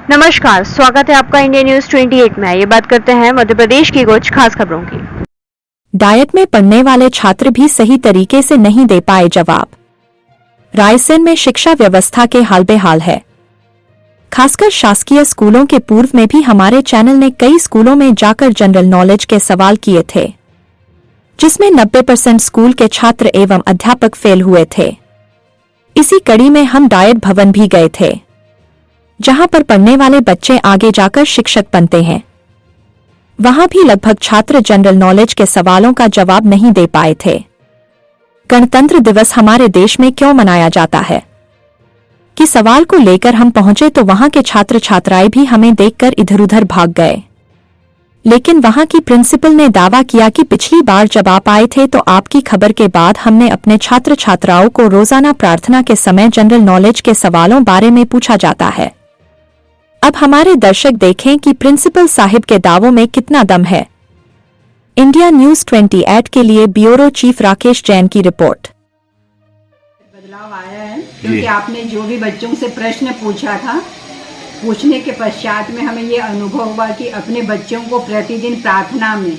नमस्कार, स्वागत है आपका इंडिया न्यूज 28 में। ये बात करते हैं मध्य प्रदेश की कुछ खास खबरों की। डाइट में पढ़ने वाले छात्र भी सही तरीके से नहीं दे पाए जवाब। रायसेन में शिक्षा व्यवस्था के हाल बेहाल है। खासकर शासकीय स्कूलों के पूर्व में भी हमारे चैनल ने कई स्कूलों में जाकर जनरल नॉलेज के सवाल किए थे, जिसमें 90% स्कूल के छात्र एवं अध्यापक फेल हुए थे। इसी कड़ी में हम डाइट भवन भी गए थे, जहां पर पढ़ने वाले बच्चे आगे जाकर शिक्षक बनते हैं। वहां भी लगभग छात्र जनरल नॉलेज के सवालों का जवाब नहीं दे पाए थे। गणतंत्र दिवस हमारे देश में क्यों मनाया जाता है कि सवाल को लेकर हम पहुंचे तो वहां के छात्र छात्राएं भी हमें देखकर इधर उधर भाग गए। लेकिन वहां की प्रिंसिपल ने दावा किया कि पिछली बार जब आप आए थे तो आपकी खबर के बाद हमने अपने छात्र छात्राओं को रोजाना प्रार्थना के समय जनरल नॉलेज के सवालों बारे में पूछा जाता है। अब हमारे दर्शक देखें कि प्रिंसिपल साहिब के दावों में कितना दम है। इंडिया न्यूज 28 के लिए ब्यूरो चीफ राकेश जैन की रिपोर्ट। बदलाव आया है क्योंकि आपने जो भी बच्चों से प्रश्न पूछा था, पूछने के पश्चात में हमें ये अनुभव हुआ कि अपने बच्चों को प्रतिदिन प्रार्थना में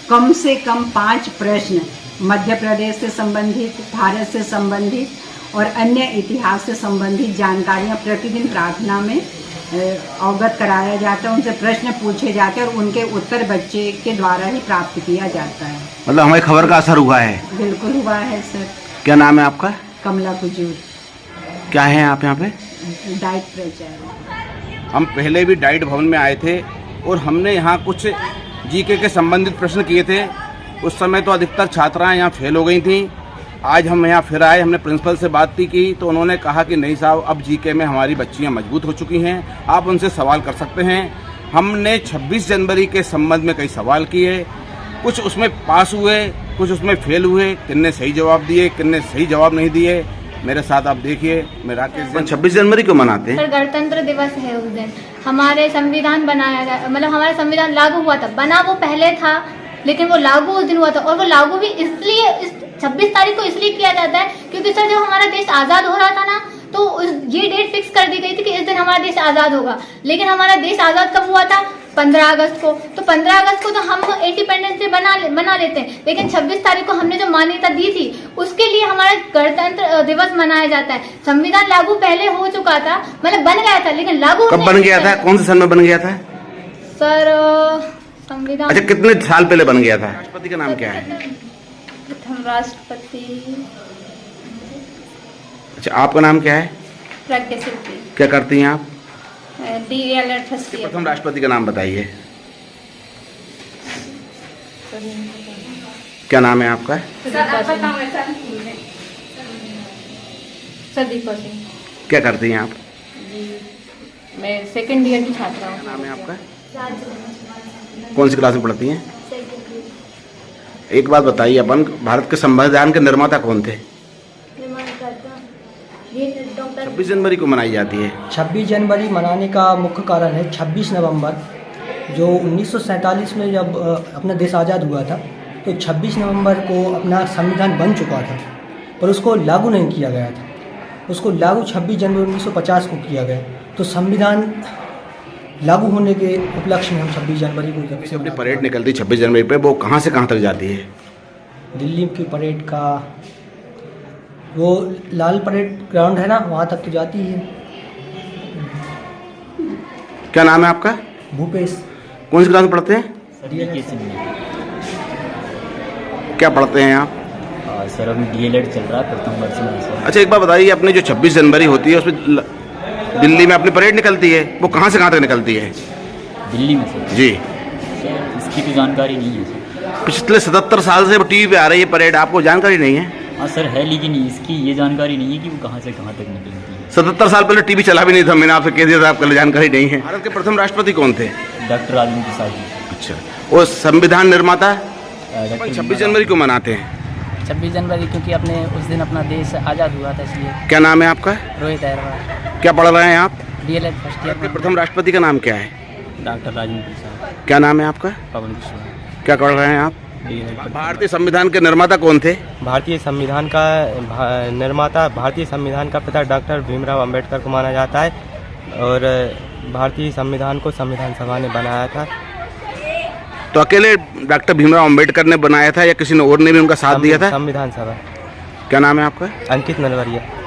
कम से कम 5 प्रश्न मध्य प्रदेश से संबंधित, भारत से संबंधित और अन्य इतिहास से संबंधित जानकारियाँ प्रतिदिन प्रार्थना में अवगत कराया जाता है। उनसे प्रश्न पूछे जाते हैं और उनके उत्तर बच्चे के द्वारा ही प्राप्त किया जाता है। मतलब हमारी खबर का असर हुआ है? बिल्कुल हुआ है सर। क्या नाम है आपका? कमला कुजूर। क्या है आप यहाँ पे? डाइट प्रचार। हम पहले भी डाइट भवन में आए थे और हमने यहाँ कुछ जीके के संबंधित प्रश्न किए थे। उस समय तो अधिकतर छात्राएं यहाँ फेल हो गई थीं। आज हम यहाँ फिर आए, हमने प्रिंसिपल से बात की तो उन्होंने कहा कि नहीं साहब, अब जीके में हमारी बच्चियाँ मजबूत हो चुकी हैं, आप उनसे सवाल कर सकते हैं। हमने 26 जनवरी के संबंध में कई सवाल किए, कुछ उसमें पास हुए, कुछ उसमें फेल हुए। किन्ने सही जवाब दिए, किन्ने सही जवाब नहीं दिए। मेरे साथ आप देखिए, मैं राकेश। 26 जनवरी को मनाते हैं सर, गणतंत्र दिवस है। उस दिन हमारे संविधान बनाया गया, मतलब हमारा संविधान लागू हुआ था। बना वो पहले था, लेकिन वो लागू उस दिन हुआ था। और वो लागू भी इसलिए 26 तारीख को इसलिए किया जाता है क्योंकि सर, जब हमारा देश आज़ाद हो रहा था ना, तो ये डेट फिक्स कर दी गई थी कि इस दिन हमारा देश आज़ाद होगा। लेकिन हमारा देश आज़ाद कब हुआ था? 15 अगस्त को। तो 15 अगस्त को तो हम इंडिपेंडेंस डे बना लेते हैं, लेकिन 26 तारीख को हमने जो मान्यता दी थी उसके लिए हमारा गणतंत्र दिवस मनाया जाता है। संविधान लागू पहले हो चुका था, मतलब बन गया था, लेकिन लागू कब बन गया था? कौन से सन में बन गया था सर संविधान? अच्छा, कितने साल पहले बन गया था? राष्ट्रपति का नाम क्या है? प्रथम राष्ट्रपति। अच्छा, आपका नाम क्या है? प्रज्ञा सिद्धि। क्या करती हैं आप? DELED first year. प्रथम राष्ट्रपति का नाम बताइए। क्या नाम है आपका? दीपा सिंह। क्या करती हैं आप? मैं सेकंड ईयर की छात्रा हूँ। नाम है आपका? कौन सी क्लास में पढ़ती हैं? एक बात बताइए, अपन भारत के संविधान के निर्माता कौन थे? 26 जनवरी को मनाई जाती है। 26 जनवरी मनाने का मुख्य कारण है 26 नवंबर, जो 1947 में जब अपना देश आज़ाद हुआ था, तो 26 नवंबर को अपना संविधान बन चुका था, पर उसको लागू नहीं किया गया था। उसको लागू 26 जनवरी 1950 को किया गया। तो संविधान लागू होने के उपलक्ष्य में हम 26 जनवरी को जब से अपनी परेड निकलती 26 जनवरी पे, वो कहाँ से कहाँ तक जाती है? दिल्ली की परेड का वो लाल परेड ग्राउंड है ना, वहाँ तक तो जाती है। क्या नाम है आपका? भूपेश। कौन सी क्लास में पढ़ते हैं? क्या पढ़ते हैं आप? सर, अभी DELED चल रहा है, प्रथम वर्ष में सर। अच्छा, एक बार बताइए, अपने जो 26 जनवरी होती है उसमें दिल्ली में अपनी परेड निकलती है, वो कहाँ से कहाँ तक निकलती है? दिल्ली में सर? जी सर, इसकी तो जानकारी नहीं है सर। पिछले 77 साल से वो टीवी पे आ रही है परेड, आपको जानकारी नहीं है? हाँ सर है, लेकिन इसकी ये जानकारी नहीं है कि वो कहाँ से कहाँ तक निकलती है। 77 साल पहले टीवी चला भी नहीं था, मैंने आपसे कह दिया था, आपको जानकारी नहीं है। भारत के प्रथम राष्ट्रपति कौन थे? डॉक्टर राजेंद्र प्रसाद जी। अच्छा, वो संविधान निर्माता 26 जनवरी को मनाते हैं। 26 जनवरी क्योंकि अपने उस दिन अपना देश आज़ाद हुआ था, इसलिए। क्या नाम है आपका? रोहित अहरवाल। क्या पढ़ रहे हैं आप? DELED first year. प्रथम राष्ट्रपति का नाम क्या है? डॉक्टर राजेंद्र प्रसाद। क्या नाम है आपका? पवन कुशवाहा। क्या कर रहे हैं आप? भारतीय संविधान के निर्माता कौन थे? भारतीय संविधान का निर्माता, भारतीय संविधान का पिता डॉक्टर भीमराव अंबेडकर को माना जाता है। और भारतीय संविधान को संविधान सभा ने बनाया था। तो अकेले डॉक्टर भीमराव अंबेडकर ने बनाया था या किसी ने और ने भी उनका साथ दिया था? संविधान सभा। क्या नाम है आपका? अंकित नलवरिया।